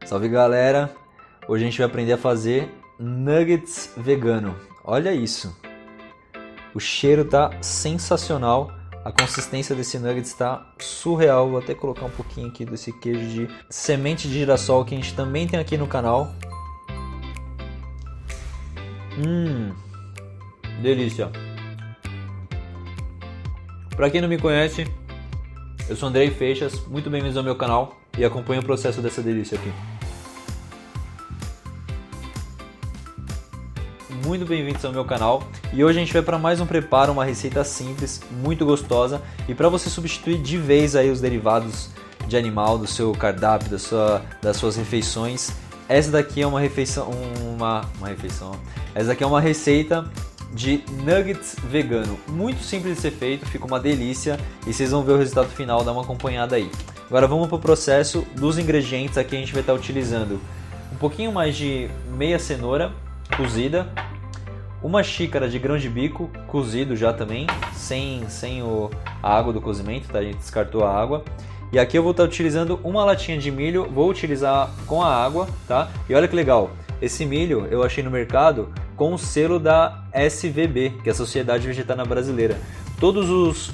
Salve galera! Hoje a gente vai aprender a fazer nuggets vegano. Olha isso! O cheiro tá sensacional, a consistência desse nuggets está surreal. Vou até colocar um pouquinho aqui desse queijo de semente de girassol que a gente também tem aqui no canal. Delícia! Para quem não me conhece, eu sou Andrei Feixas, muito bem-vindos ao meu canal e acompanhe o processo dessa delícia aqui. Muito bem-vindos ao meu canal e hoje a gente vai para mais um preparo, uma receita simples, muito gostosa e para você substituir de vez aí os derivados de animal do seu cardápio, das suas refeições. Essa daqui é uma refeição, essa daqui é uma receita de nuggets vegano, muito simples de ser feito, fica uma delícia e vocês vão ver o resultado final, dá uma acompanhada aí. Agora vamos para o processo dos ingredientes. Aqui a gente vai estar utilizando um pouquinho mais de meia cenoura cozida, uma xícara de grão de bico cozido já também, sem a água do cozimento, tá? A gente descartou a água. E aqui eu vou estar utilizando uma latinha de milho, vou utilizar com a água, tá? E olha que legal, esse milho eu achei no mercado com o selo da SVB, que é a Sociedade Vegetariana Brasileira. Todos os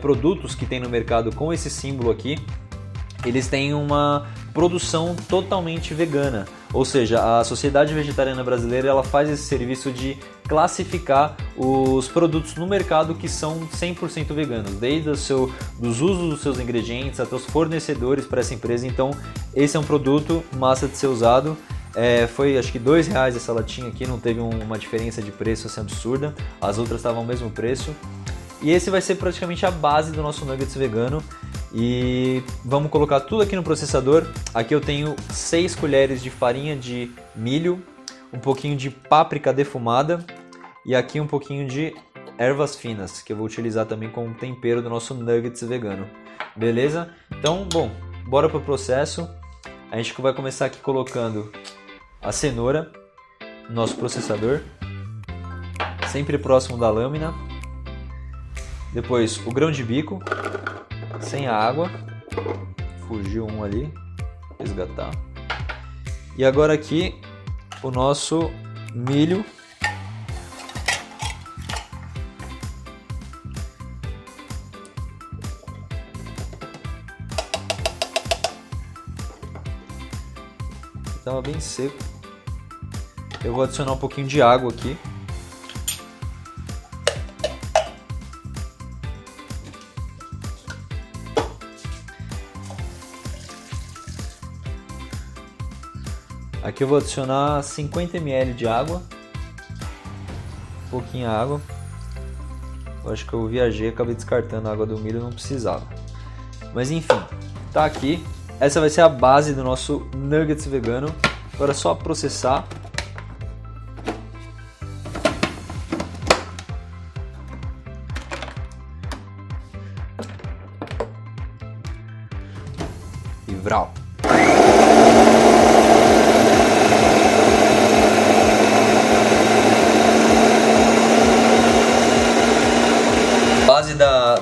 produtos que tem no mercado com esse símbolo aqui, eles têm uma produção totalmente vegana. Ou seja, a Sociedade Vegetariana Brasileira ela faz esse serviço de classificar os produtos no mercado que são 100% veganos, desde dos usos dos seus ingredientes até os fornecedores para essa empresa. Então esse é um produto massa de ser usado. Foi acho que R$2 essa latinha aqui, não teve uma diferença de preço assim absurda, as outras estavam ao mesmo preço. E esse vai ser praticamente a base do nosso nuggets vegano. E vamos colocar tudo aqui no processador. Aqui eu tenho 6 colheres de farinha de milho, um pouquinho de páprica defumada e aqui um pouquinho de ervas finas, que eu vou utilizar também como tempero do nosso nuggets vegano. Beleza? Então, bom, bora pro processo. A gente vai começar aqui colocando a cenoura no nosso processador, sempre próximo da lâmina. Depois o grão de bico, sem a água, fugiu um ali, resgatar. E agora aqui o nosso milho. Estava bem seco. Eu vou adicionar um pouquinho de água aqui. Aqui eu vou adicionar 50 ml de água, pouquinha água. Eu acho que eu viajei, acabei descartando a água do milho, não precisava. Mas enfim, tá aqui. Essa vai ser a base do nosso nuggets vegano. Agora é só processar. E vral.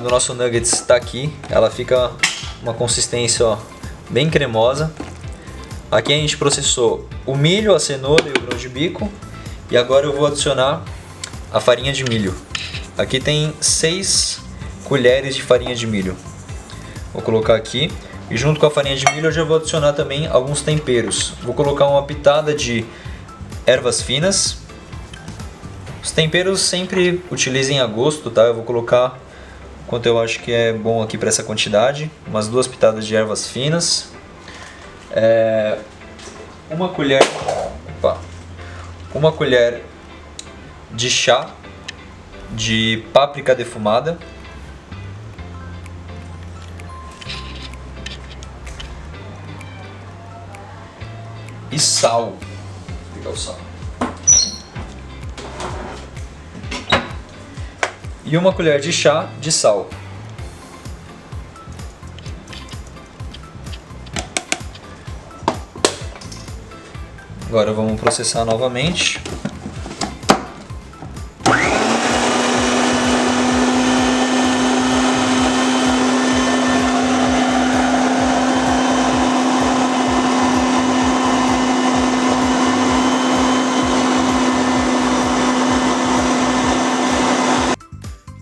Do nosso nuggets está aqui, ela fica uma consistência ó, bem cremosa. Aqui a gente processou o milho, a cenoura e o grão de bico e agora eu vou adicionar a farinha de milho. Aqui tem 6 colheres de farinha de milho. Vou colocar aqui e junto com a farinha de milho eu já vou adicionar também alguns temperos. Vou colocar uma pitada de ervas finas. Os temperos sempre utilizem a gosto, tá? Eu vou colocar quanto eu acho que é bom aqui para essa quantidade, umas 2 pitadas de ervas finas, uma colher de chá de páprica defumada, e sal. Vou pegar o sal. E uma colher de chá de sal. Agora vamos processar novamente.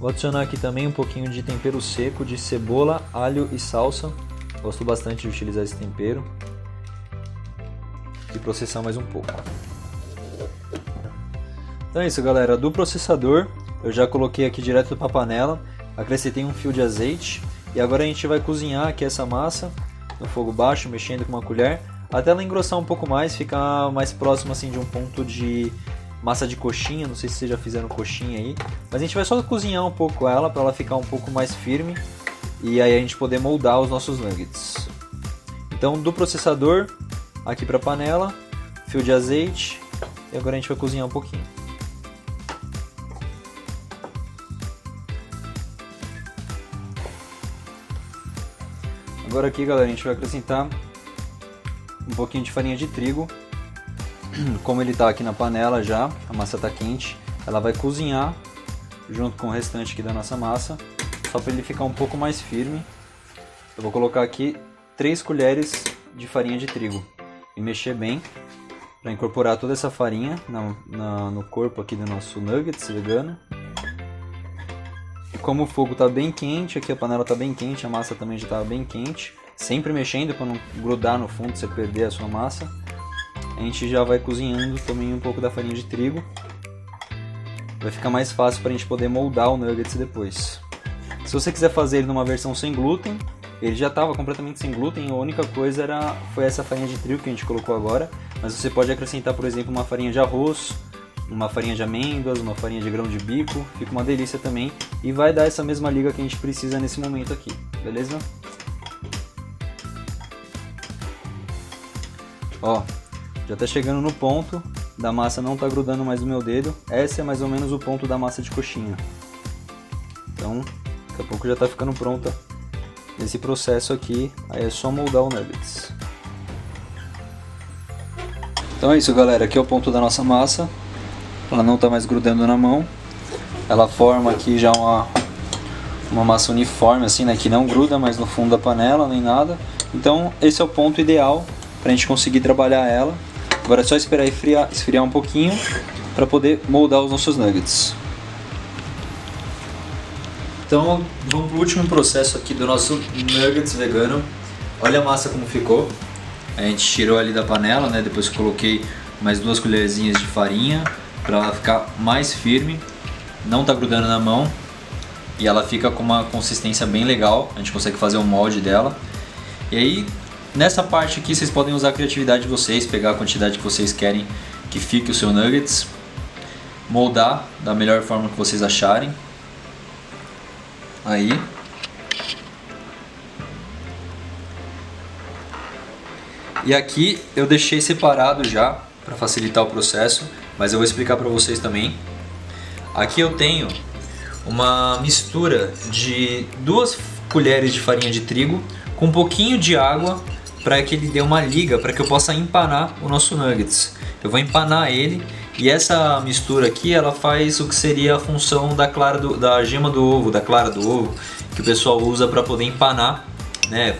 Vou adicionar aqui também um pouquinho de tempero seco de cebola, alho e salsa. Gosto bastante de utilizar esse tempero. E processar mais um pouco. Então é isso, galera. Do processador eu já coloquei aqui direto para a panela. Acrescentei um fio de azeite. E agora a gente vai cozinhar aqui essa massa no fogo baixo, mexendo com uma colher, até ela engrossar um pouco mais, ficar mais próximo assim de um ponto de massa de coxinha. Não sei se vocês já fizeram coxinha aí, mas a gente vai só cozinhar um pouco ela para ela ficar um pouco mais firme e aí a gente poder moldar os nossos nuggets. Então do processador aqui para a panela, fio de azeite, e agora a gente vai cozinhar um pouquinho. Agora aqui, galera, a gente vai acrescentar um pouquinho de farinha de trigo. Como ele está aqui na panela já, a massa está quente, ela vai cozinhar junto com o restante aqui da nossa massa, só para ele ficar um pouco mais firme. Eu vou colocar aqui 3 colheres de farinha de trigo e mexer bem para incorporar toda essa farinha no corpo aqui do nosso nuggets vegano. E como o fogo está bem quente, aqui a panela está bem quente, a massa também já está bem quente, sempre mexendo para não grudar no fundo, você perder a sua massa. A gente já vai cozinhando também um pouco da farinha de trigo. Vai ficar mais fácil para a gente poder moldar o nuggets depois. Se você quiser fazer ele numa versão sem glúten, ele já estava completamente sem glúten, a única coisa foi essa farinha de trigo que a gente colocou agora, mas você pode acrescentar, por exemplo, uma farinha de arroz, uma farinha de amêndoas, uma farinha de grão de bico, fica uma delícia também e vai dar essa mesma liga que a gente precisa nesse momento aqui, beleza? Ó, já está chegando no ponto da massa, não está grudando mais no meu dedo, esse é mais ou menos o ponto da massa de coxinha. Então, daqui a pouco já está ficando pronta esse processo aqui, aí é só moldar o nuggets. Então é isso, galera, aqui é o ponto da nossa massa. Ela não está mais grudando na mão, ela forma aqui já uma massa uniforme assim, né, que não gruda mais no fundo da panela nem nada. Então esse é o ponto ideal para a gente conseguir trabalhar ela. Agora é só esperar esfriar um pouquinho para poder moldar os nossos nuggets. Então vamos para o último processo aqui do nosso nuggets vegano. Olha a massa como ficou. A gente tirou ali da panela, né, depois que coloquei mais 2 colherzinhas de farinha para ela ficar mais firme, não tá grudando na mão e ela fica com uma consistência bem legal, a gente consegue fazer um molde dela. E aí nessa parte aqui vocês podem usar a criatividade de vocês, pegar a quantidade que vocês querem que fique o seu nuggets, moldar da melhor forma que vocês acharem. Aí e aqui eu deixei separado já para facilitar o processo, mas eu vou explicar para vocês também. Aqui eu tenho uma mistura de 2 colheres de farinha de trigo com um pouquinho de água para que ele dê uma liga, para que eu possa empanar o nosso nuggets. Eu vou empanar ele e essa mistura aqui ela faz o que seria a função da gema do ovo, da clara do ovo, que o pessoal usa para poder empanar, né?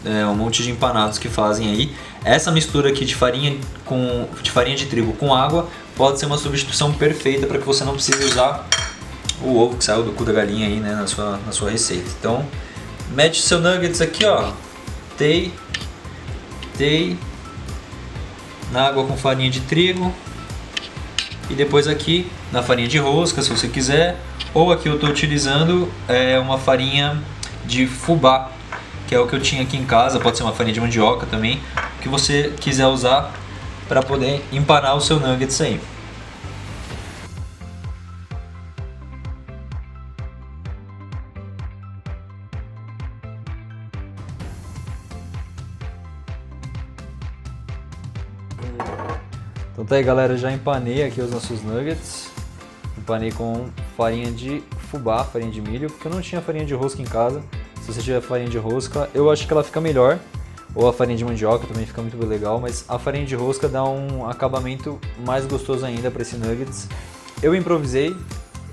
Um monte de empanados que fazem aí. Essa mistura aqui de farinha de trigo com água pode ser uma substituição perfeita para que você não precise usar o ovo que saiu do cu da galinha aí, né, na sua receita. Então, mete o seu nuggets aqui, ó, na água com farinha de trigo e depois aqui na farinha de rosca, se você quiser, ou aqui eu estou utilizando uma farinha de fubá, que é o que eu tinha aqui em casa, pode ser uma farinha de mandioca também, o que você quiser usar para poder empanar o seu nuggets aí. Então tá aí, galera, já empanei aqui os nossos nuggets. Empanei com farinha de fubá, farinha de milho, porque eu não tinha farinha de rosca em casa. Se você tiver farinha de rosca, eu acho que ela fica melhor. Ou a farinha de mandioca também fica muito legal, mas a farinha de rosca dá um acabamento mais gostoso ainda para esse nuggets. Eu improvisei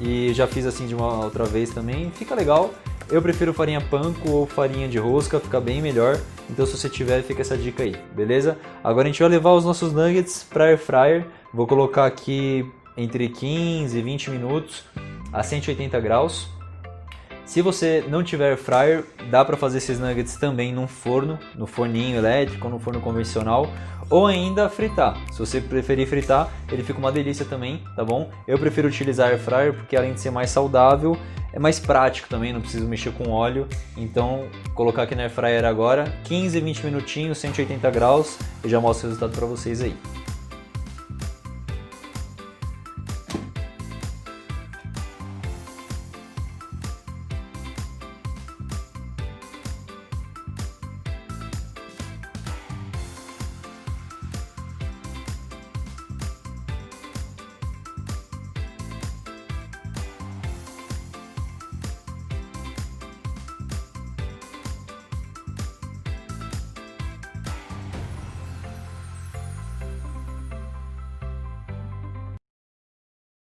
e já fiz assim de uma outra vez também, fica legal. Eu prefiro farinha panko ou farinha de rosca, fica bem melhor. Então se você tiver, fica essa dica aí, beleza? Agora a gente vai levar os nossos nuggets para air fryer. Vou colocar aqui entre 15 e 20 minutos a 180 graus. Se você não tiver air fryer, dá para fazer esses nuggets também num forno, no forninho elétrico ou no forno convencional, ou ainda fritar. Se você preferir fritar, ele fica uma delícia também, tá bom? Eu prefiro utilizar air fryer porque além de ser mais saudável, é mais prático também, não preciso mexer com óleo. Então, colocar aqui na air fryer agora, 15, 20 minutinhos, 180 graus, eu já mostro o resultado para vocês aí.